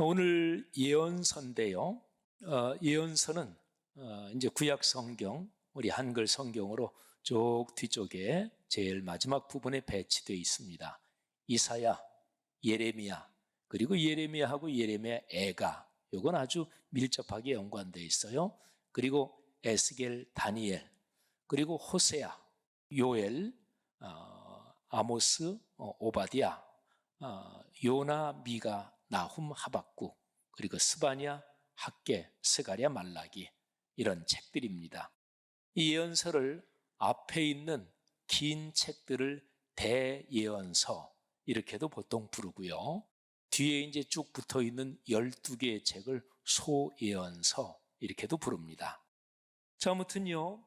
오늘 예언서인데요. 예언서는 이제 구약 성경, 우리 한글 성경으로 쭉 뒤쪽에 제일 마지막 부분에 배치되어 있습니다. 이사야, 예레미야, 그리고 예레미야하고 예레미야 애가, 이건 아주 밀접하게 연관되어 있어요. 그리고 에스겔, 다니엘, 그리고 호세아, 요엘, 아모스, 오바디아, 요나, 미가, 나훔, 하박국, 그리고 스바냐, 학개, 스가랴, 말라기, 이런 책들입니다. 이 예언서를 앞에 있는 긴 책들을 대예언서 이렇게도 보통 부르고요. 뒤에 이제 쭉 붙어 있는 12개의 책을 소예언서 이렇게도 부릅니다. 자, 아무튼요,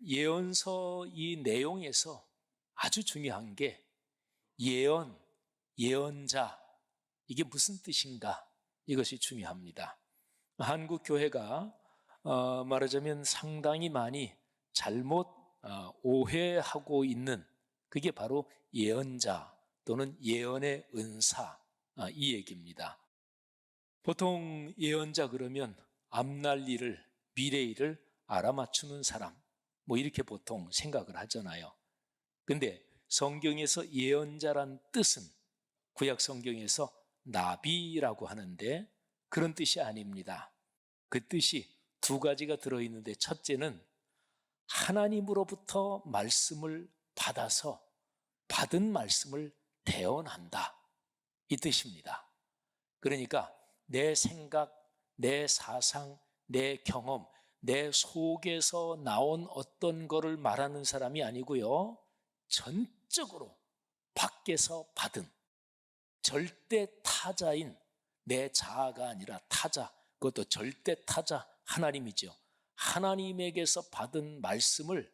예언서 이 내용에서 아주 중요한 게 예언, 예언자, 이게 무슨 뜻인가? 이것이 중요합니다. 한국 교회가 말하자면 상당히 많이 잘못 오해하고 있는 그게 바로 예언자 또는 예언의 은사, 이 얘기입니다. 보통 예언자 그러면 앞날 일을, 미래 일을 알아맞추는 사람, 뭐 이렇게 보통 생각을 하잖아요. 근데 성경에서 예언자란 뜻은 구약 성경에서 나비라고 하는데 그런 뜻이 아닙니다. 그 뜻이 두 가지가 들어있는데 첫째는 하나님으로부터 말씀을 받아서 받은 말씀을 대언한다, 이 뜻입니다. 그러니까 내 생각, 내 사상, 내 경험, 내 속에서 나온 어떤 거를 말하는 사람이 아니고요, 전적으로 밖에서 받은 절대 타자인 내 자아가 아니라 타자, 그것도 절대 타자 하나님이죠. 하나님에게서 받은 말씀을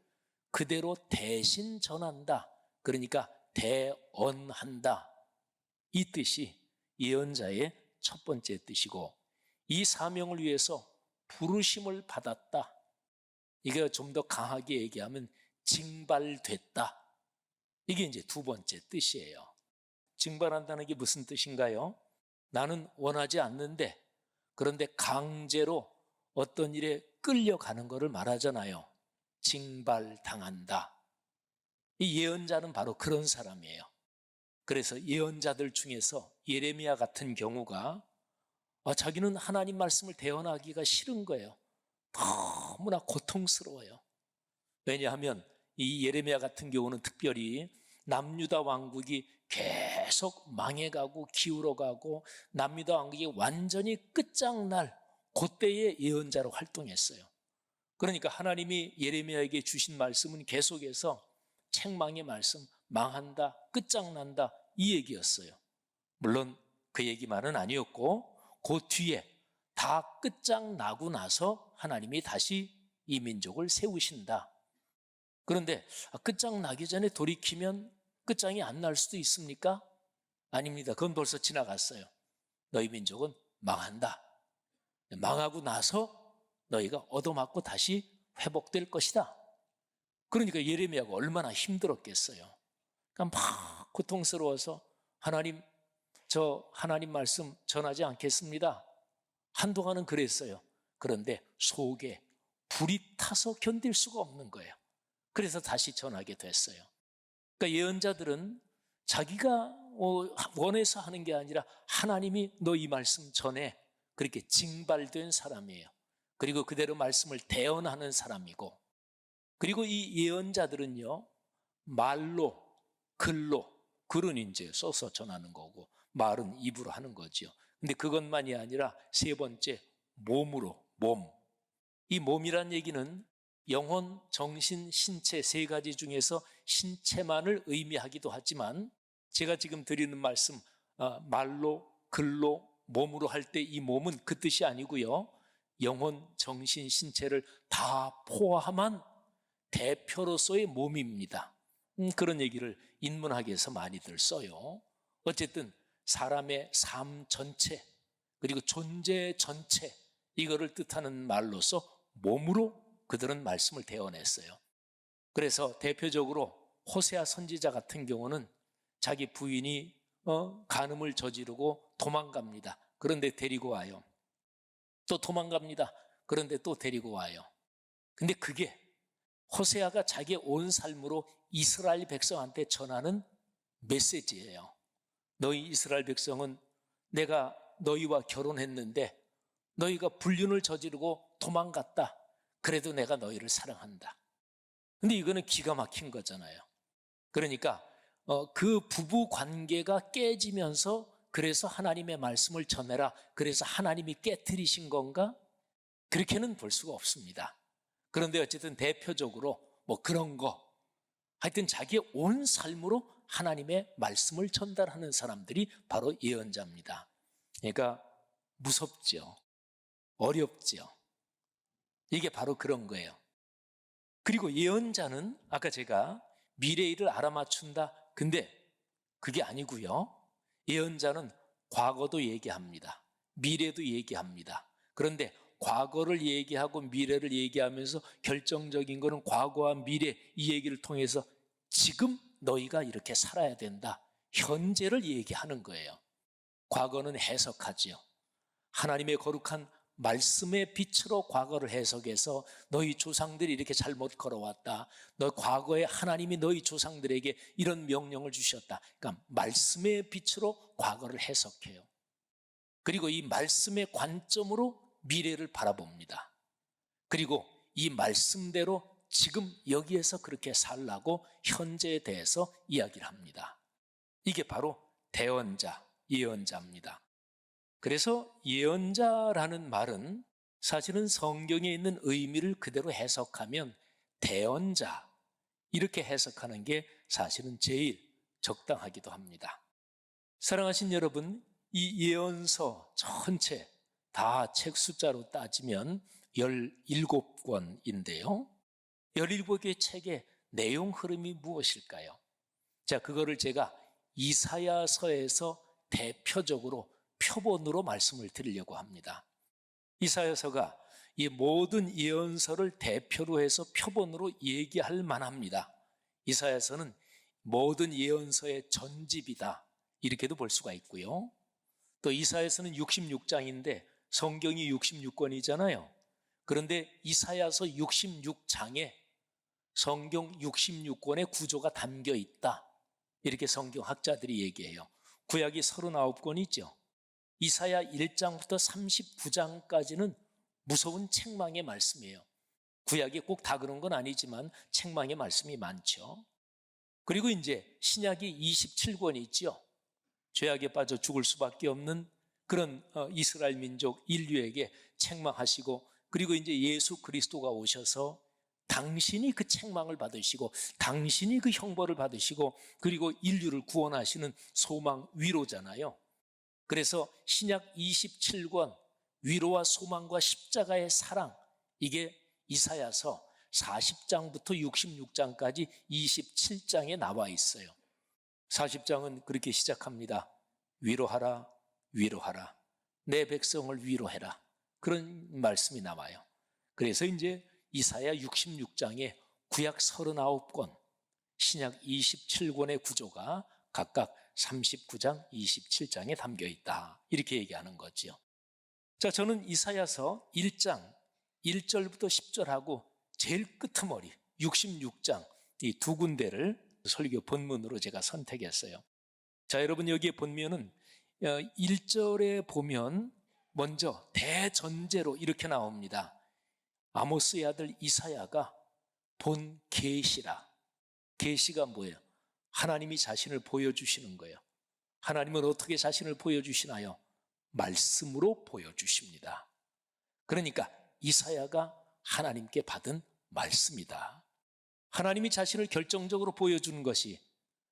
그대로 대신 전한다. 그러니까 대언한다. 이 뜻이 예언자의 첫 번째 뜻이고, 이 사명을 위해서 부르심을 받았다. 이게 좀 더 강하게 얘기하면 징발됐다. 이게 이제 두 번째 뜻이에요. 징발한다는 게 무슨 뜻인가요? 나는 원하지 않는데 그런데 강제로 어떤 일에 끌려가는 것을 말하잖아요. 징발당한다. 이 예언자는 바로 그런 사람이에요. 그래서 예언자들 중에서 예레미야 같은 경우가 자기는 하나님 말씀을 대언하기가 싫은 거예요. 너무나 고통스러워요. 왜냐하면 이 예레미야 같은 경우는 특별히 남유다 왕국이 계속 망해가고 기울어가고 남유다 왕국이 완전히 끝장날 그때의 예언자로 활동했어요. 그러니까 하나님이 예레미야에게 주신 말씀은 계속해서 책망의 말씀, 망한다, 끝장난다, 이 얘기였어요. 물론 그 얘기만은 아니었고 그 뒤에 다 끝장나고 나서 하나님이 다시 이 민족을 세우신다. 그런데 끝장나기 전에 돌이키면 끝장이 안 날 수도 있습니까? 아닙니다. 그건 벌써 지나갔어요. 너희 민족은 망한다. 망하고 나서 너희가 얻어맞고 다시 회복될 것이다. 그러니까 예레미야가 얼마나 힘들었겠어요. 그러니까 막 고통스러워서 하나님, 저 하나님 말씀 전하지 않겠습니다. 한동안은 그랬어요. 그런데 속에 불이 타서 견딜 수가 없는 거예요. 그래서 다시 전하게 됐어요. 그러니까 예언자들은 자기가 원해서 하는 게 아니라 하나님이 너 이 말씀 전해, 그렇게 징발된 사람이에요. 그리고 그대로 말씀을 대언하는 사람이고, 그리고 이 예언자들은요, 말로, 글로, 글은 이제 써서 전하는 거고 말은 입으로 하는 거죠. 근데 그것만이 아니라 세 번째, 몸으로, 몸. 이 몸이란 얘기는 영혼, 정신, 신체 세 가지 중에서 신체만을 의미하기도 하지만 제가 지금 드리는 말씀, 말로, 글로, 몸으로 할 때 이 몸은 그 뜻이 아니고요, 영혼, 정신, 신체를 다 포함한 대표로서의 몸입니다. 그런 얘기를 인문학에서 많이들 써요. 어쨌든 사람의 삶 전체 그리고 존재 전체, 이거를 뜻하는 말로서 몸으로 그들은 말씀을 대언했어요. 그래서 대표적으로 호세아 선지자 같은 경우는 자기 부인이 간음을 저지르고 도망갑니다. 그런데 데리고 와요. 또 도망갑니다. 그런데 또 데리고 와요. 근데 그게 호세아가 자기의 온 삶으로 이스라엘 백성한테 전하는 메시지예요. 너희 이스라엘 백성은 내가 너희와 결혼했는데 너희가 불륜을 저지르고 도망갔다. 그래도 내가 너희를 사랑한다. 근데 이거는 기가 막힌 거잖아요. 그러니까 그 부부 관계가 깨지면서 그래서 하나님의 말씀을 전해라. 그래서 하나님이 깨트리신 건가? 그렇게는 볼 수가 없습니다. 그런데 어쨌든 대표적으로 뭐 그런 거, 하여튼 자기의 온 삶으로 하나님의 말씀을 전달하는 사람들이 바로 예언자입니다. 그러니까 무섭죠. 어렵죠. 이게 바로 그런 거예요. 그리고 예언자는 아까 제가 미래의 일을 알아맞춘다. 근데 그게 아니고요. 예언자는 과거도 얘기합니다. 미래도 얘기합니다. 그런데 과거를 얘기하고 미래를 얘기하면서 결정적인 거는 과거와 미래 이 얘기를 통해서 지금 너희가 이렇게 살아야 된다. 현재를 얘기하는 거예요. 과거는 해석하지요. 하나님의 거룩한 말씀의 빛으로 과거를 해석해서 너희 조상들이 이렇게 잘못 걸어왔다. 너 과거에 하나님이 너희 조상들에게 이런 명령을 주셨다. 그러니까 말씀의 빛으로 과거를 해석해요. 그리고 이 말씀의 관점으로 미래를 바라봅니다. 그리고 이 말씀대로 지금 여기에서 그렇게 살라고 현재에 대해서 이야기를 합니다. 이게 바로 대언자, 예언자입니다. 그래서 예언자라는 말은 사실은 성경에 있는 의미를 그대로 해석하면 대언자 이렇게 해석하는 게 사실은 제일 적당하기도 합니다. 사랑하신 여러분, 이 예언서 전체 다 책 숫자로 따지면 17권인데요. 17개의 책의 내용 흐름이 무엇일까요? 자, 그거를 제가 이사야서에서 대표적으로 표본으로 말씀을 드리려고 합니다. 이사야서가 이 모든 예언서를 대표로 해서 표본으로 얘기할 만합니다. 이사야서는 모든 예언서의 전집이다. 이렇게도 볼 수가 있고요. 또 이사야서는 66장인데 성경이 66권이잖아요. 그런데 이사야서 66장에 성경 66권의 구조가 담겨 있다. 이렇게 성경학자들이 얘기해요. 구약이 39권이죠. 이사야 1장부터 39장까지는 무서운 책망의 말씀이에요. 구약이 꼭 다 그런 건 아니지만 책망의 말씀이 많죠. 그리고 이제 신약이 27권이 있죠. 죄악에 빠져 죽을 수밖에 없는 그런 이스라엘 민족 인류에게 책망하시고, 그리고 이제 예수 그리스도가 오셔서 당신이 그 책망을 받으시고 당신이 그 형벌을 받으시고 그리고 인류를 구원하시는 소망 위로잖아요. 그래서 신약 27권 위로와 소망과 십자가의 사랑, 이게 이사야서 40장부터 66장까지 27장에 나와 있어요. 40장은 그렇게 시작합니다. 위로하라, 위로하라. 내 백성을 위로해라. 그런 말씀이 나와요. 그래서 이제 이사야 66장에 구약 39권, 신약 27권의 구조가 각각 39장, 27장에 담겨 있다. 이렇게 얘기하는 거죠. 자, 저는 이사야서 1장 1절부터 10절하고 제일 끄트머리 66장 이 두 군데를 설교 본문으로 제가 선택했어요. 자, 여러분 여기에 보면은 1절에 보면 먼저 대전제로 이렇게 나옵니다. 아모스의 아들 이사야가 본 계시라. 계시가 뭐예요? 하나님이 자신을 보여주시는 거예요. 하나님은 어떻게 자신을 보여주시나요? 말씀으로 보여주십니다. 그러니까 이사야가 하나님께 받은 말씀이다. 하나님이 자신을 결정적으로 보여주는 것이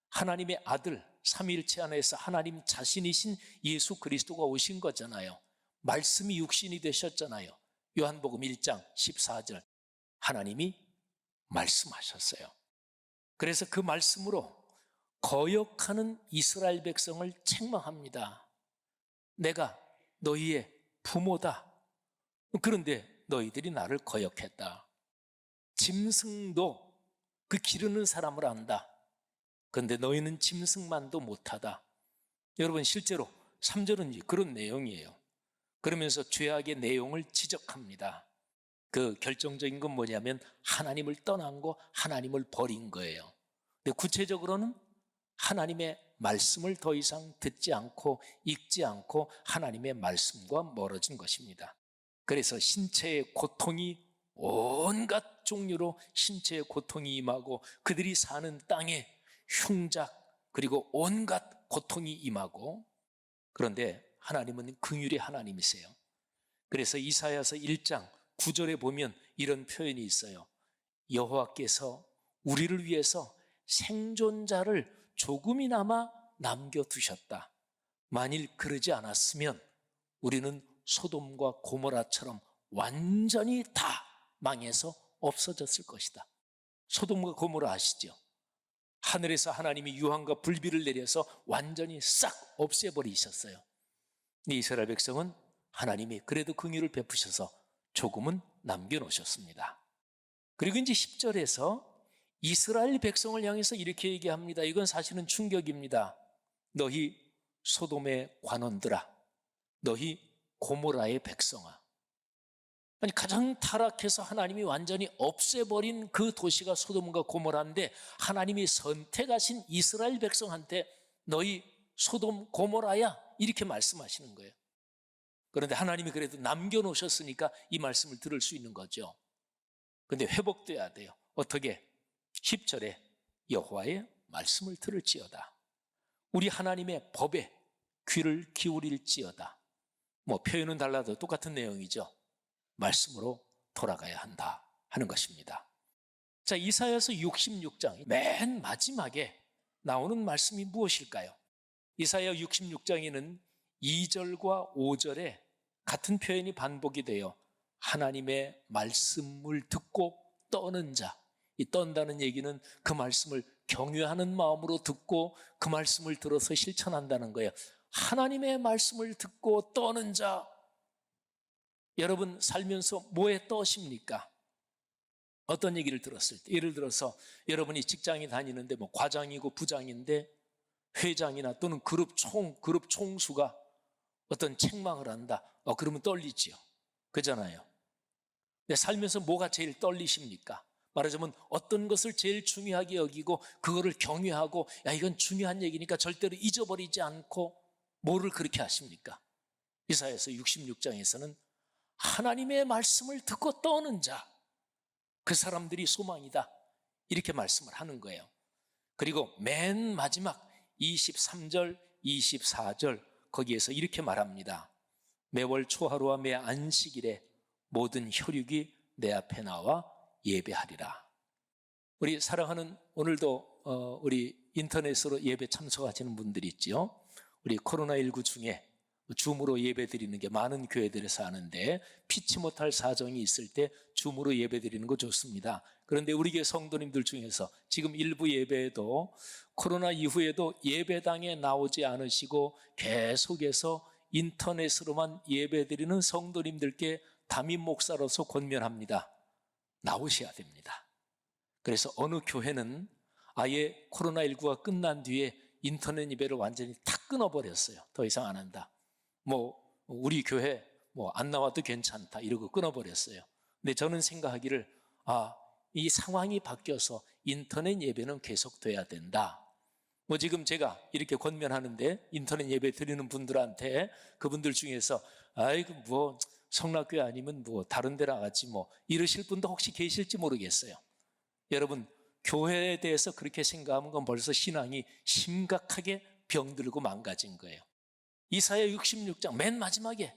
하나님의 아들 삼위일체 안에서 하나님 자신이신 예수 그리스도가 오신 거잖아요. 말씀이 육신이 되셨잖아요. 요한복음 1장 14절 하나님이 말씀하셨어요. 그래서 그 말씀으로 거역하는 이스라엘 백성을 책망합니다. 내가 너희의 부모다. 그런데 너희들이 나를 거역했다. 짐승도 그 기르는 사람을 안다. 그런데 너희는 짐승만도 못하다. 여러분 실제로 3절은 그런 내용이에요. 그러면서 죄악의 내용을 지적합니다. 그 결정적인 건 뭐냐면 하나님을 떠난 거, 하나님을 버린 거예요. 근데 구체적으로는 하나님의 말씀을 더 이상 듣지 않고 읽지 않고 하나님의 말씀과 멀어진 것입니다. 그래서 신체의 고통이 온갖 종류로 신체의 고통이 임하고 그들이 사는 땅에 흉작 그리고 온갖 고통이 임하고, 그런데 하나님은 긍휼의 하나님이세요. 그래서 이사야서 1장 9절에 보면 이런 표현이 있어요. 여호와께서 우리를 위해서 생존자를 조금이나마 남겨두셨다. 만일 그러지 않았으면 우리는 소돔과 고모라처럼 완전히 다 망해서 없어졌을 것이다. 소돔과 고모라 아시죠? 하늘에서 하나님이 유황과 불비를 내려서 완전히 싹 없애버리셨어요. 이스라엘 백성은 하나님이 그래도 긍휼을 베푸셔서 조금은 남겨놓으셨습니다. 그리고 이제 10절에서 이스라엘 백성을 향해서 이렇게 얘기합니다. 이건 사실은 충격입니다. 너희 소돔의 관원들아, 너희 고모라의 백성아. 아니, 가장 타락해서 하나님이 완전히 없애버린 그 도시가 소돔과 고모라인데 하나님이 선택하신 이스라엘 백성한테 너희 소돔 고모라야 이렇게 말씀하시는 거예요. 그런데 하나님이 그래도 남겨놓으셨으니까 이 말씀을 들을 수 있는 거죠. 그런데 회복돼야 돼요. 어떻게? 10절에 여호와의 말씀을 들을지어다. 우리 하나님의 법에 귀를 기울일지어다. 뭐 표현은 달라도 똑같은 내용이죠. 말씀으로 돌아가야 한다 하는 것입니다. 자, 이사야서 66장 맨 마지막에 나오는 말씀이 무엇일까요? 이사야 66장에는 2절과 5절에 같은 표현이 반복이 돼요. 하나님의 말씀을 듣고 떠는 자. 이 떤다는 얘기는 그 말씀을 경외하는 마음으로 듣고 그 말씀을 들어서 실천한다는 거예요. 하나님의 말씀을 듣고 떠는 자. 여러분 살면서 뭐에 떠십니까? 어떤 얘기를 들었을 때, 예를 들어서 여러분이 직장에 다니는데 뭐 과장이고 부장인데 회장이나 또는 그룹 총수가 어떤 책망을 한다. 그러면 떨리지요. 그잖아요. 근데 살면서 뭐가 제일 떨리십니까? 말하자면 어떤 것을 제일 중요하게 여기고 그거를 경외하고 야 이건 중요한 얘기니까 절대로 잊어버리지 않고 뭐를 그렇게 하십니까? 이사야서 66장에서는 하나님의 말씀을 듣고 떠는 자, 그 사람들이 소망이다 이렇게 말씀을 하는 거예요. 그리고 맨 마지막 23절, 24절 거기에서 이렇게 말합니다. 매월 초하루와 매 안식일에 모든 혈육이 내 앞에 나와 예배하리라. 우리 사랑하는 오늘도 우리 인터넷으로 예배 참석하시는 분들이 있죠. 우리 코로나19 중에 줌으로 예배 드리는 게 많은 교회들에서 하는데 피치 못할 사정이 있을 때 줌으로 예배 드리는 거 좋습니다. 그런데 우리 교회 성도님들 중에서 지금 일부 예배에도 코로나 이후에도 예배당에 나오지 않으시고 계속해서 인터넷으로만 예배 드리는 성도님들께 담임 목사로서 권면합니다. 나오셔야 됩니다. 그래서 어느 교회는 아예 코로나19가 끝난 뒤에 인터넷 예배를 완전히 탁 끊어버렸어요. 더 이상 안 한다. 우리 교회 안 나와도 괜찮다 이러고 끊어버렸어요. 근데 저는 생각하기를 이 상황이 바뀌어서 인터넷 예배는 계속돼야 된다. 지금 제가 이렇게 권면하는데 인터넷 예배 드리는 분들한테 그분들 중에서 아이고 성락교회 아니면 다른 데 나가지 이러실 분도 혹시 계실지 모르겠어요. 여러분 교회에 대해서 그렇게 생각하면 그건 벌써 신앙이 심각하게 병들고 망가진 거예요. 이사야 66장 맨 마지막에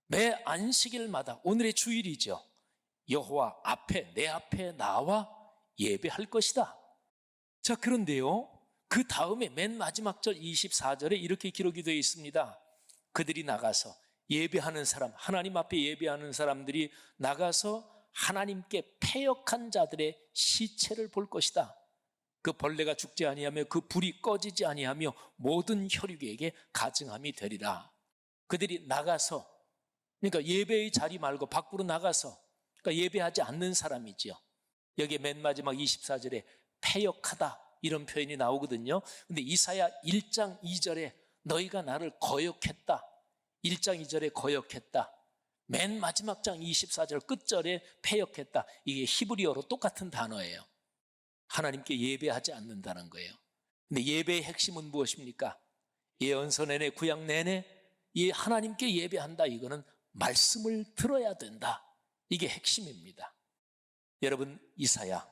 매 안식일마다 오늘의 주일이죠. 여호와 앞에 내 앞에 나와 예배할 것이다. 자, 그런데요 그 다음에 맨 마지막 절 24절에 이렇게 기록이 되어 있습니다. 그들이 나가서 예배하는 사람, 하나님 앞에 예배하는 사람들이 나가서 하나님께 패역한 자들의 시체를 볼 것이다. 그 벌레가 죽지 아니하며 그 불이 꺼지지 아니하며 모든 혈육에게 가증함이 되리라. 그들이 나가서, 그러니까 예배의 자리 말고 밖으로 나가서, 그러니까 예배하지 않는 사람이지요. 여기에 맨 마지막 24절에 패역하다 이런 표현이 나오거든요. 근데 이사야 1장 2절에 너희가 나를 거역했다 1장 2절에 거역했다. 맨 마지막 장 24절 끝절에 패역했다. 이게 히브리어로 똑같은 단어예요. 하나님께 예배하지 않는다는 거예요. 근데 예배의 핵심은 무엇입니까? 예언서 내내 구약 내내 하나님께 예배한다. 이거는 말씀을 들어야 된다. 이게 핵심입니다. 여러분, 이사야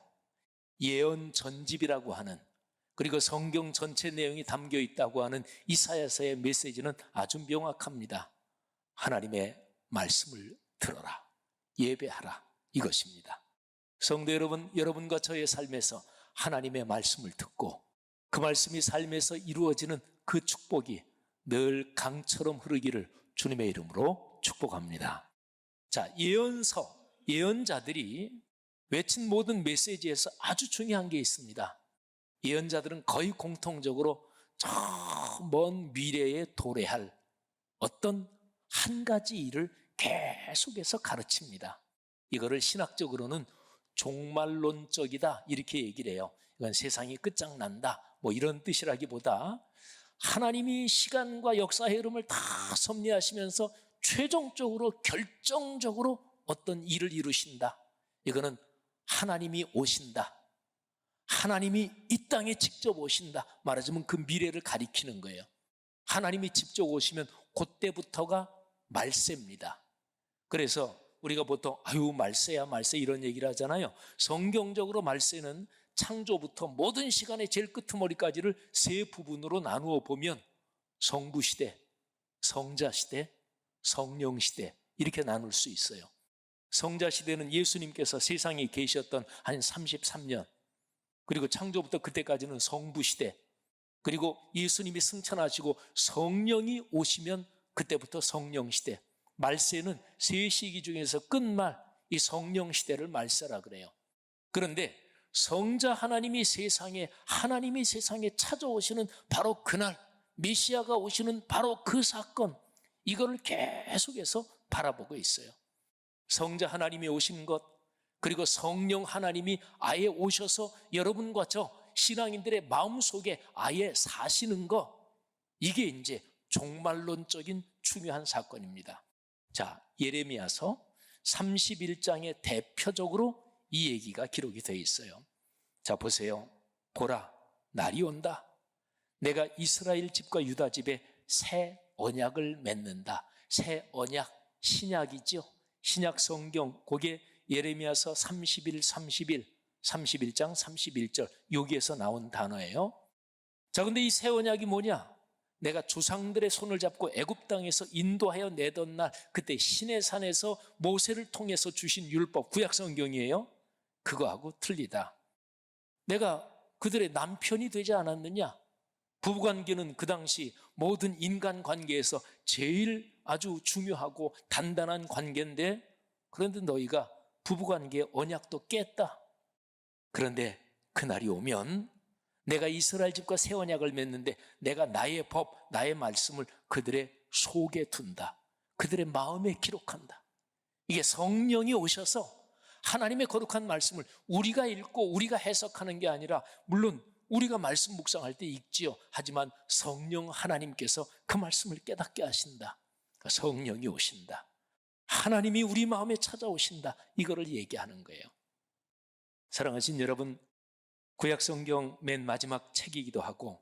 예언 전집이라고 하는, 그리고 성경 전체 내용이 담겨 있다고 하는 이사야서의 메시지는 아주 명확합니다. 하나님의 말씀을 들어라, 예배하라, 이것입니다. 성도 여러분, 여러분과 저의 삶에서 하나님의 말씀을 듣고 그 말씀이 삶에서 이루어지는 그 축복이 늘 강처럼 흐르기를 주님의 이름으로 축복합니다. 자, 예언자들이 외친 모든 메시지에서 아주 중요한 게 있습니다. 예언자들은 거의 공통적으로 저 먼 미래에 도래할 어떤 한 가지 일을 계속해서 가르칩니다. 이거를 신학적으로는 종말론적이다 이렇게 얘기를 해요. 이건 세상이 끝장난다 뭐 이런 뜻이라기보다 하나님이 시간과 역사의 흐름을 다 섭리하시면서 최종적으로 결정적으로 어떤 일을 이루신다. 이거는 하나님이 오신다. 하나님이 이 땅에 직접 오신다. 말하자면 그 미래를 가리키는 거예요. 하나님이 직접 오시면 그때부터가 말세입니다. 그래서 우리가 보통 말세야 말세 이런 얘기를 하잖아요. 성경적으로 말세는 창조부터 모든 시간의 제일 끄트머리까지를 세 부분으로 나누어 보면 성부시대, 성자시대, 성령시대 이렇게 나눌 수 있어요. 성자시대는 예수님께서 세상에 계셨던 한 33년, 그리고 창조부터 그때까지는 성부시대, 그리고 예수님이 승천하시고 성령이 오시면 그때부터 성령시대. 말세는 세 시기 중에서 끝말 이 성령시대를 말세라 그래요. 그런데 성자 하나님이 세상에 찾아오시는 바로 그날, 메시아가 오시는 바로 그 사건, 이거를 계속해서 바라보고 있어요. 성자 하나님이 오신 것, 그리고 성령 하나님이 아예 오셔서 여러분과 저 신앙인들의 마음속에 아예 사시는 것, 이게 이제 종말론적인 중요한 사건입니다. 자, 예레미야서 31장에 대표적으로 이 얘기가 기록이 되어 있어요. 자, 보세요. 보라, 날이 온다. 내가 이스라엘 집과 유다 집에 새 언약을 맺는다. 새 언약, 신약이죠. 신약 성경, 그게 예레미야서 31장 31절 여기에서 나온 단어예요. 자, 근데 이 새 언약이 뭐냐? 내가 조상들의 손을 잡고 애굽 땅에서 인도하여 내던 날, 그때 시내산에서 모세를 통해서 주신 율법, 구약 성경이에요. 그거하고 틀리다. 내가 그들의 남편이 되지 않았느냐? 부부관계는 그 당시 모든 인간관계에서 제일 아주 중요하고 단단한 관계인데, 그런데 너희가 부부관계의 언약도 깼다. 그런데 그날이 오면 내가 이스라엘 집과 새 언약을 맺는데 내가 나의 법, 나의 말씀을 그들의 속에 둔다. 그들의 마음에 기록한다. 이게 성령이 오셔서 하나님의 거룩한 말씀을 우리가 읽고 우리가 해석하는 게 아니라, 물론 우리가 말씀 묵상할 때 읽지요. 하지만 성령 하나님께서 그 말씀을 깨닫게 하신다. 성령이 오신다. 하나님이 우리 마음에 찾아오신다. 이거를 얘기하는 거예요. 사랑하신 여러분, 구약성경 맨 마지막 책이기도 하고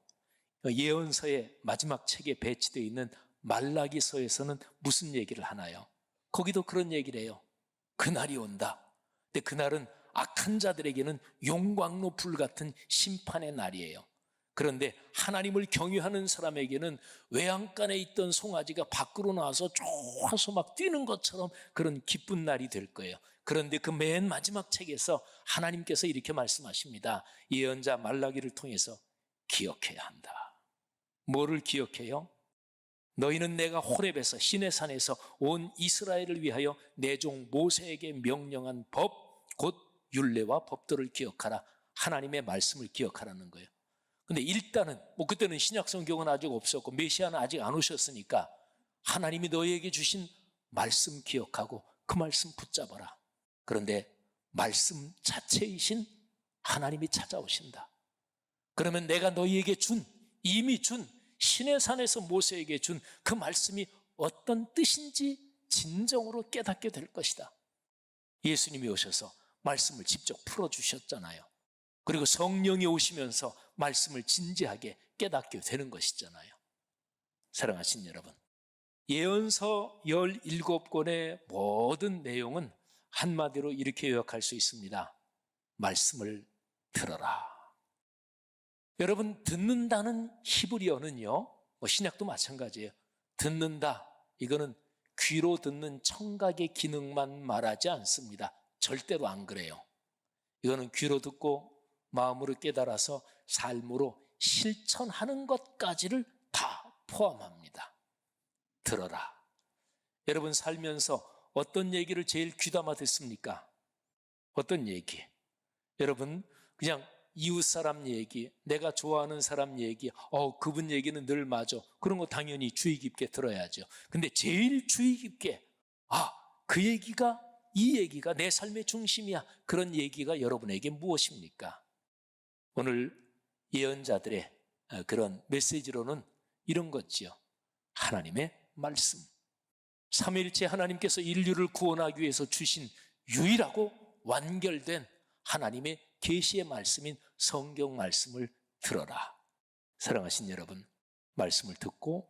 예언서의 마지막 책에 배치되어 있는 말라기서에서는 무슨 얘기를 하나요? 거기도 그런 얘기를 해요. 그날이 온다. 근데 그날은 악한 자들에게는 용광로 불같은 심판의 날이에요. 그런데 하나님을 경유하는 사람에게는 외양간에 있던 송아지가 밖으로 나와서 좋아서 막 뛰는 것처럼 그런 기쁜 날이 될 거예요. 그런데 그 맨 마지막 책에서 하나님께서 이렇게 말씀하십니다. 예언자 말라기를 통해서 기억해야 한다. 뭐를 기억해요? 너희는 내가 호렙에서 시내산에서 온 이스라엘을 위하여 내 종 모세에게 명령한 법, 곧 율례와 법도를 기억하라. 하나님의 말씀을 기억하라는 거예요. 근데 일단은 그때는 신약 성경은 아직 없었고 메시아는 아직 안 오셨으니까 하나님이 너희에게 주신 말씀 기억하고 그 말씀 붙잡아라. 그런데 말씀 자체이신 하나님이 찾아오신다. 그러면 내가 너희에게 이미 준 시내산에서 모세에게 준 그 말씀이 어떤 뜻인지 진정으로 깨닫게 될 것이다. 예수님이 오셔서 말씀을 직접 풀어주셨잖아요. 그리고 성령이 오시면서 말씀을 진지하게 깨닫게 되는 것이잖아요. 사랑하신 여러분, 예언서 17권의 모든 내용은 한마디로 이렇게 요약할 수 있습니다. 말씀을 들어라. 여러분, 듣는다는 히브리어는요, 신약도 마찬가지예요. 듣는다, 이거는 귀로 듣는 청각의 기능만 말하지 않습니다. 절대로 안 그래요. 이거는 귀로 듣고 마음으로 깨달아서 삶으로 실천하는 것까지를 다 포함합니다. 들어라. 여러분, 살면서 어떤 얘기를 제일 귀담아 듣습니까? 어떤 얘기? 여러분, 그냥 이웃 사람 얘기, 내가 좋아하는 사람 얘기, 그분 얘기는 늘 맞아. 그런 거 당연히 주의 깊게 들어야죠. 근데 제일 주의 깊게, 그 얘기가, 이 얘기가 내 삶의 중심이야. 그런 얘기가 여러분에게 무엇입니까? 오늘 예언자들의 그런 메시지로는 이런 거지요. 하나님의 말씀. 삼위일체 하나님께서 인류를 구원하기 위해서 주신 유일하고 완결된 하나님의 계시의 말씀인 성경 말씀을 들어라. 사랑하신 여러분, 말씀을 듣고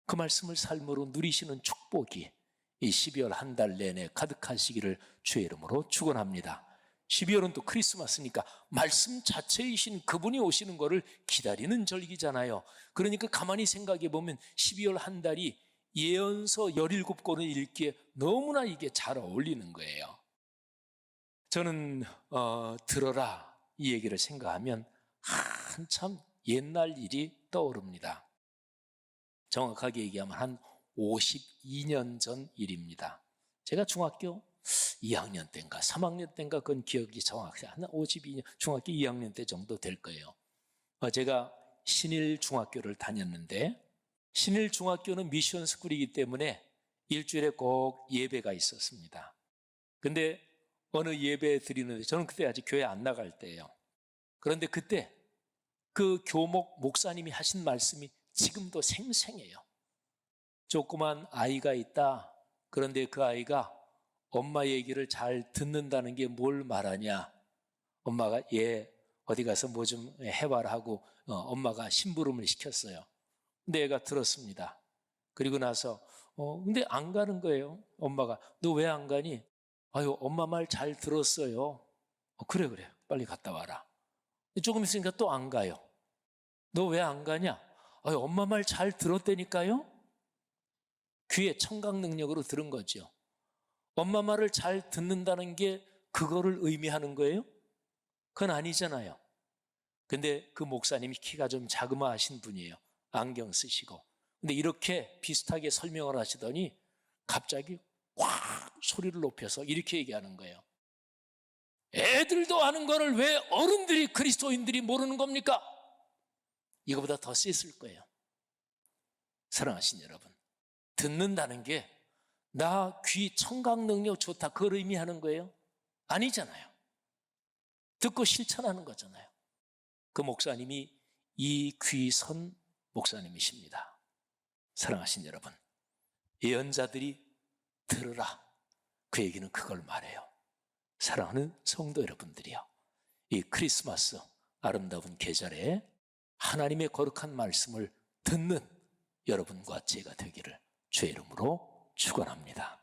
그 말씀을 삶으로 누리시는 축복이 이 12월 한 달 내내 가득하시기를 주의 이름으로 축원합니다. 12월은 또 크리스마스니까 말씀 자체이신 그분이 오시는 것을 기다리는 절기잖아요. 그러니까 가만히 생각해 보면 12월 한 달이 예언서 17권을 읽기에 너무나 이게 잘 어울리는 거예요. 저는 들어라 이 얘기를 생각하면 한참 옛날 일이 떠오릅니다. 정확하게 얘기하면 한 52년 전 일입니다. 제가 중학교 2학년 때인가 3학년 때인가 그건 기억이 정확히 한 52년, 중학교 2학년 때 정도 될 거예요. 제가 신일중학교를 다녔는데 신일중학교는 미션 스쿨이기 때문에 일주일에 꼭 예배가 있었습니다. 근데 어느 예배 드리는데 저는 그때 아직 교회 안 나갈 때예요. 그런데 그때 그 교목 목사님이 하신 말씀이 지금도 생생해요. 조그만 아이가 있다. 그런데 그 아이가 엄마 얘기를 잘 듣는다는 게 뭘 말하냐. 엄마가 얘 어디 가서 뭐 좀 해봐라 하고 엄마가 심부름을 시켰어요. 근데 얘가 들었습니다. 그리고 나서 근데 안 가는 거예요. 엄마가 너 왜 안 가니? 아유, 엄마 말 잘 들었어요. 그래 빨리 갔다 와라. 조금 있으니까 또 안 가요. 너 왜 안 가냐? 아유, 엄마 말 잘 들었다니까요. 귀에 청각 능력으로 들은 거죠. 엄마 말을 잘 듣는다는 게 그거를 의미하는 거예요? 그건 아니잖아요. 근데 그 목사님이 키가 좀 자그마하신 분이에요. 안경 쓰시고. 근데 이렇게 비슷하게 설명을 하시더니 갑자기 확 소리를 높여서 이렇게 얘기하는 거예요. 애들도 아는 거를 왜 어른들이 그리스도인들이 모르는 겁니까? 이거보다 더 셌을 거예요. 사랑하신 여러분, 듣는다는 게 나 귀 청각 능력 좋다 그걸 의미하는 거예요? 아니잖아요. 듣고 실천하는 거잖아요. 그 목사님이 이귀선 목사님이십니다. 사랑하신 여러분, 예언자들이 들으라. 그 얘기는 그걸 말해요. 사랑하는 성도 여러분들이요, 이 크리스마스 아름다운 계절에 하나님의 거룩한 말씀을 듣는 여러분과 제가 되기를 주의 이름으로 축원합니다.